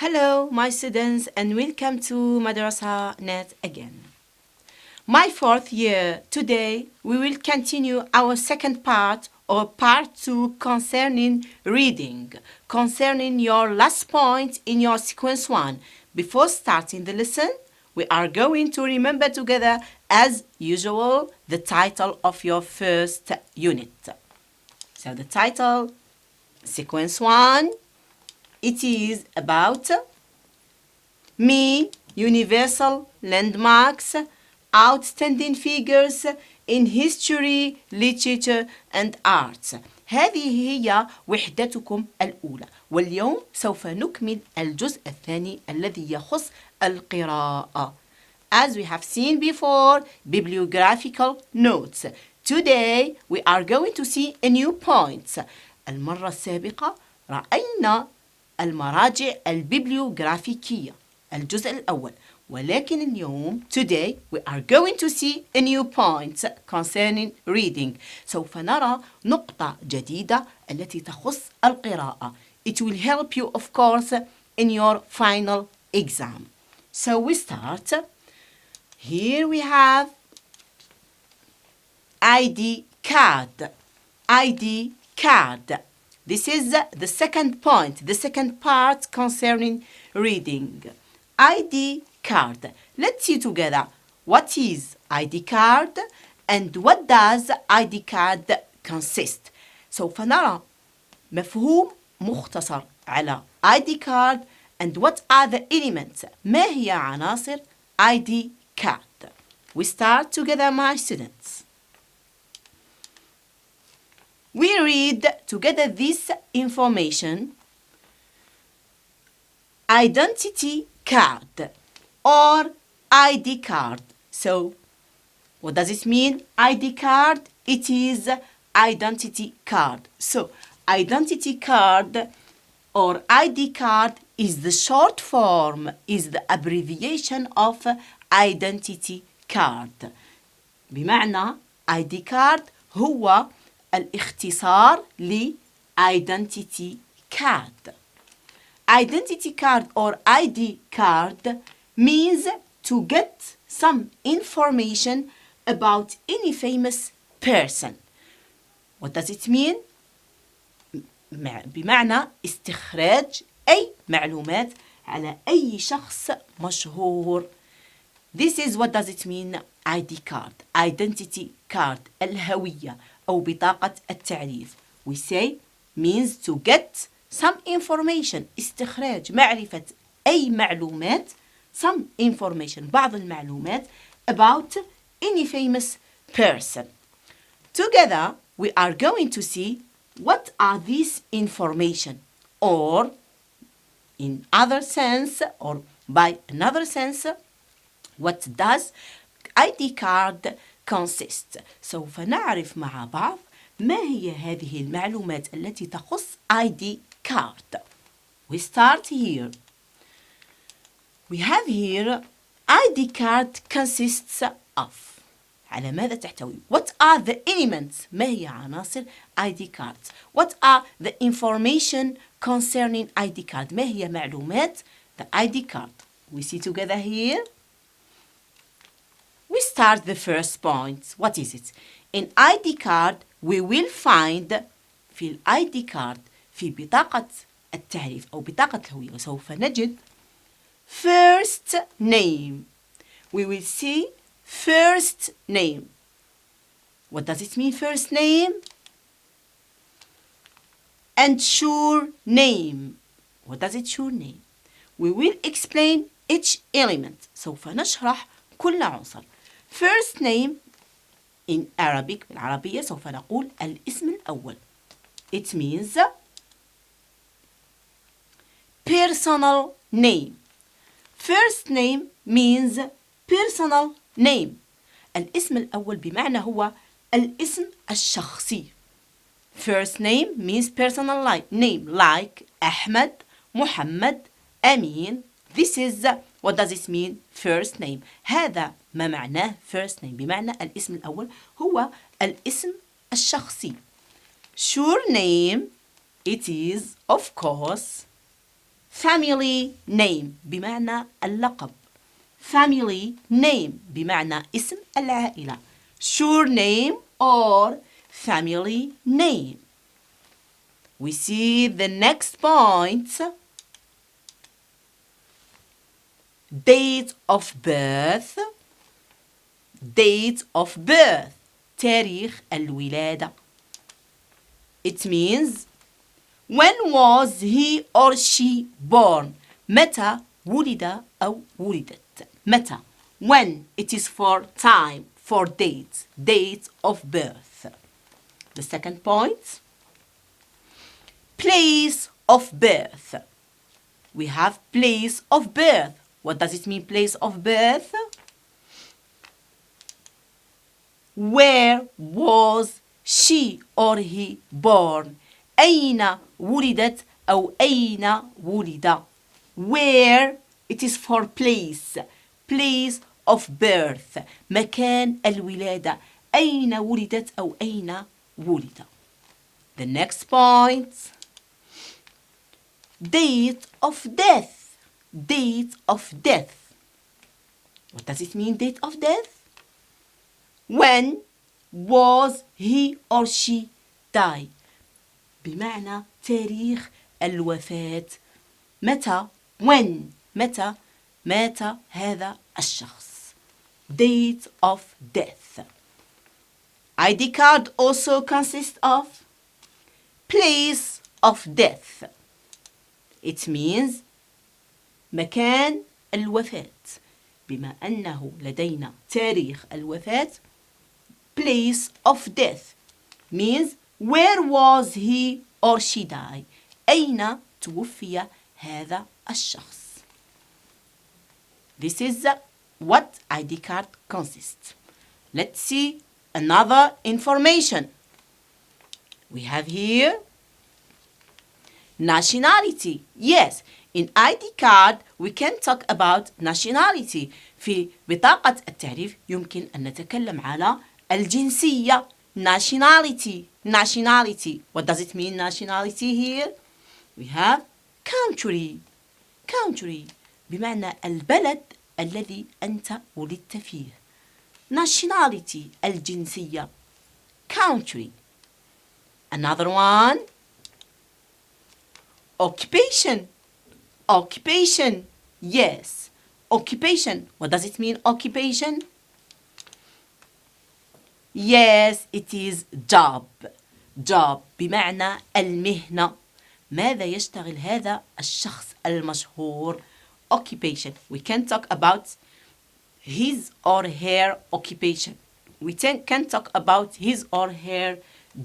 Hello, my students, and welcome to Madrassa Net again. My fourth year, today we will continue our second part or part 2 concerning reading, concerning your last point in your sequence 1. Before starting the lesson, we are going to remember together, as usual, the title of your first unit. So the title, sequence 1, it is about universal landmarks, outstanding figures in history, literature and arts. هذه هي وحدتكم الأولى، واليوم سوف نكمل الجزء الثاني الذي يخص القراءة. As we have seen before, bibliographical notes. Today we are going to see a new point. المرة السابقة رأينا المراجع الببليوغرافيكية الجزء الأول، ولكن اليوم today we are going to see a new point concerning reading. سوف نرى نقطة جديدة التي تخص القراءة. It will help you of course in your final exam. So we start. Here we have ID card. ID card. This is the second point, the second part concerning reading. ID card. Let's see together what is ID card and what does ID card consist. سوف نرى مفهوم مختصر على ID card and what are the elements. ما هي عناصر ID card. We start together, my students. We read together this information. Identity card or ID card. So, what does it mean? ID card, it is identity card. So, identity card or ID card is the short form, is the abbreviation of identity card. بمعنى ID card هو الاختصار ل identity card. Identity card or ID card means to get some information about any famous person. What does it mean? بمعنى استخراج أي معلومات على أي شخص مشهور. This is what does it mean ID card. Identity card الهوية أو بطاقة التعريف. We say means to get some information. استخراج معرفة أي معلومات. Some information. بعض المعلومات about any famous person. Together we are going to see what are these information, or in other sense or by another sense, what does ID card consist. سوف نعرف مع بعض ما هي هذه المعلومات التي تخص ID card. We start here. We have here ID card consists of. على ماذا تحتوي؟ What are the elements؟ ما هي عناصر ID cards؟ What are the information concerning ID card؟ ما هي معلومات the ID card؟ We see together here. We start the first point. What is it? In ID card we will find في ال ID card في بطاقة التعريف أو بطاقة الهوية سوف نجد first name. We will see first name. What does it mean first name? And sure name. What does it sure name? We will explain each element. سوف نشرح كل عنصر. First name in Arabic بالعربية سوف نقول الاسم الأول. It means personal name. First name means personal name. الاسم الأول بمعنى هو الاسم الشخصي. First name means personal name like أحمد, محمد, أمين. This is what does it mean first name. هذا ما معناه first name بمعنى الاسم الأول هو الاسم الشخصي. Sure name, it is of course family name بمعنى اللقب. family name بمعنى اسم العائلة. surname or family name. We see the next point. Date of birth. Date of birth. تاريخ الولادة. It means when was he or she born. متى ولد أو ولدت. متى. When. It is for time, for date. Date of birth. The second point. Place of birth. We have place of birth. What does it mean, place of birth? Where was she or he born? أين ولدت أو أين ولد. Where, it is for place. Place of birth. مكان الولادة. أين ولدت أو أين ولد. The next point. Date of death. Date of death. What does it mean, date of death? When was he or she die. بمعنى تاريخ الوفاة. متى. When. متى مات هذا الشخص. Date of death. ID card also consists of place of death. It means مكان الوفاة. بما أنه لدينا تاريخ الوفاة. Place of death means where was he or she die. أين توفي هذا الشخص. This is what ID card consists. Let's see another information. We have here nationality. Yes, in ID card we can talk about nationality. في بطاقة التعريف يمكن أن نتكلم على الجنسية. Nationality. Nationality. What does it mean, nationality here? We have country. Country. بمعنى البلد الذي أنت ولدت فيه. Nationality. الجنسية. Country. Another one. Occupation. Occupation. Yes. Occupation. What does it mean, occupation? Yes, it is job. Job بمعنى المهنة. ماذا يشتغل هذا الشخص المشهور. Occupation. We can talk about his or her occupation. We can talk about his or her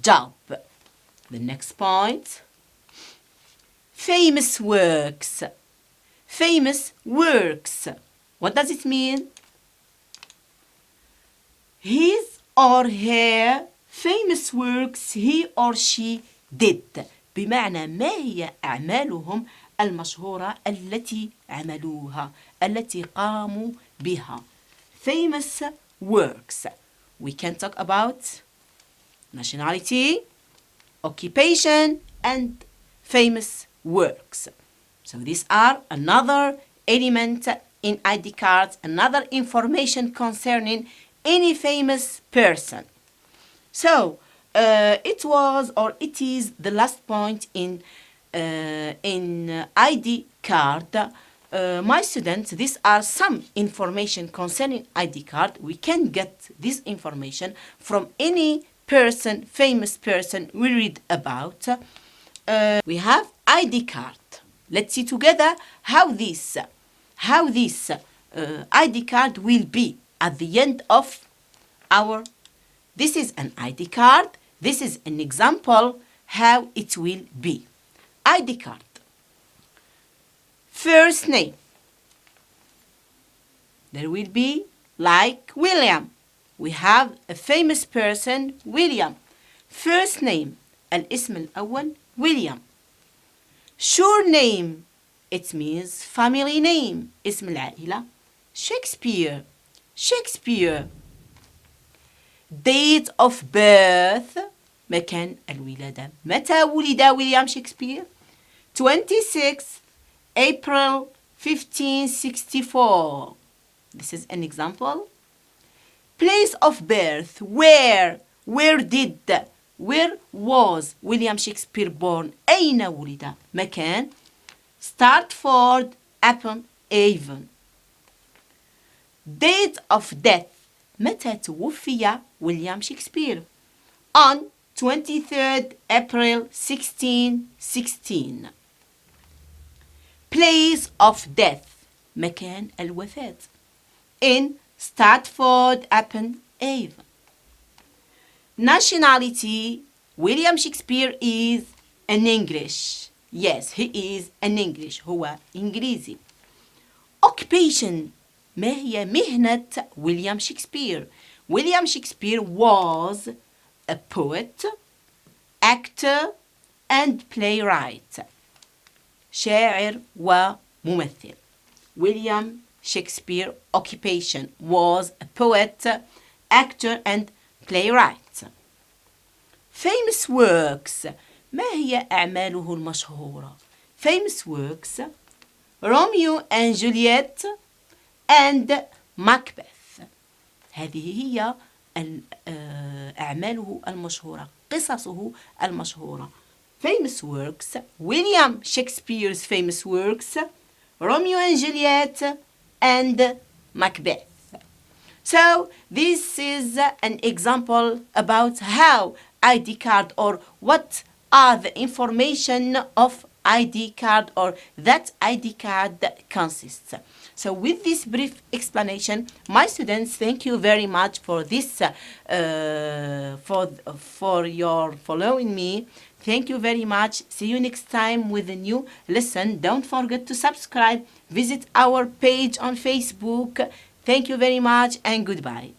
job. The next point. Famous works. Famous works. What does it mean? His or her famous works he or she did. بمعنى ما هي أعمالهم المشهورة التي عملوها التي قاموا بها. Famous works. We can talk about nationality, occupation, and famous works. So these are another element in ID cards, another information concerning any famous person. So it was or it is the last point in ID card. My students, these are some information concerning ID card. We can get this information from any person, famous person we read about. We have ID card. Let's see together how this ID card will be at the end of our. This is an ID card. This is an example how it will be. ID card. First name. There will be like William. We have a famous person, William. First name. الاسم الأول William. Surname. It means family name. اسم العائلة Shakespeare. Shakespeare. Date of birth. مكان الولادة. متى ولد ويليام شكسبير؟ 26 April 1564. This is an example. Place of birth. Where was William Shakespeare born? أين ولد؟ مكان. Stratford upon Avon. Date of death. متى توفي ويليام شكسبير؟ On 23rd April 1616. Place of death. مكان الوفاة. In Stratford upon Avon. Nationality. William Shakespeare is an English. Yes, he is an English. هو إنجليزي. Occupation. ما هي مهنة ويليام شكسبير؟ William Shakespeare was a poet, actor and playwright. شاعر وممثل. William Shakespeare occupation was a poet, actor and playwright. Famous works. ما هي أعماله المشهورة؟ Famous works. Romeo and Juliet and Macbeth. هذه هي أعماله المشهورة، قصصه المشهورة. Famous works. William Shakespeare's famous works. Romeo and Juliet and Macbeth. So this is an example about how ID card, or what are the information of ID card, or that ID card consists. So with this brief explanation, my students, thank you very much for this, for your following me. Thank you very much. See you next time with a new lesson. Don't forget to subscribe. Visit our page on Facebook. Thank you very much and goodbye.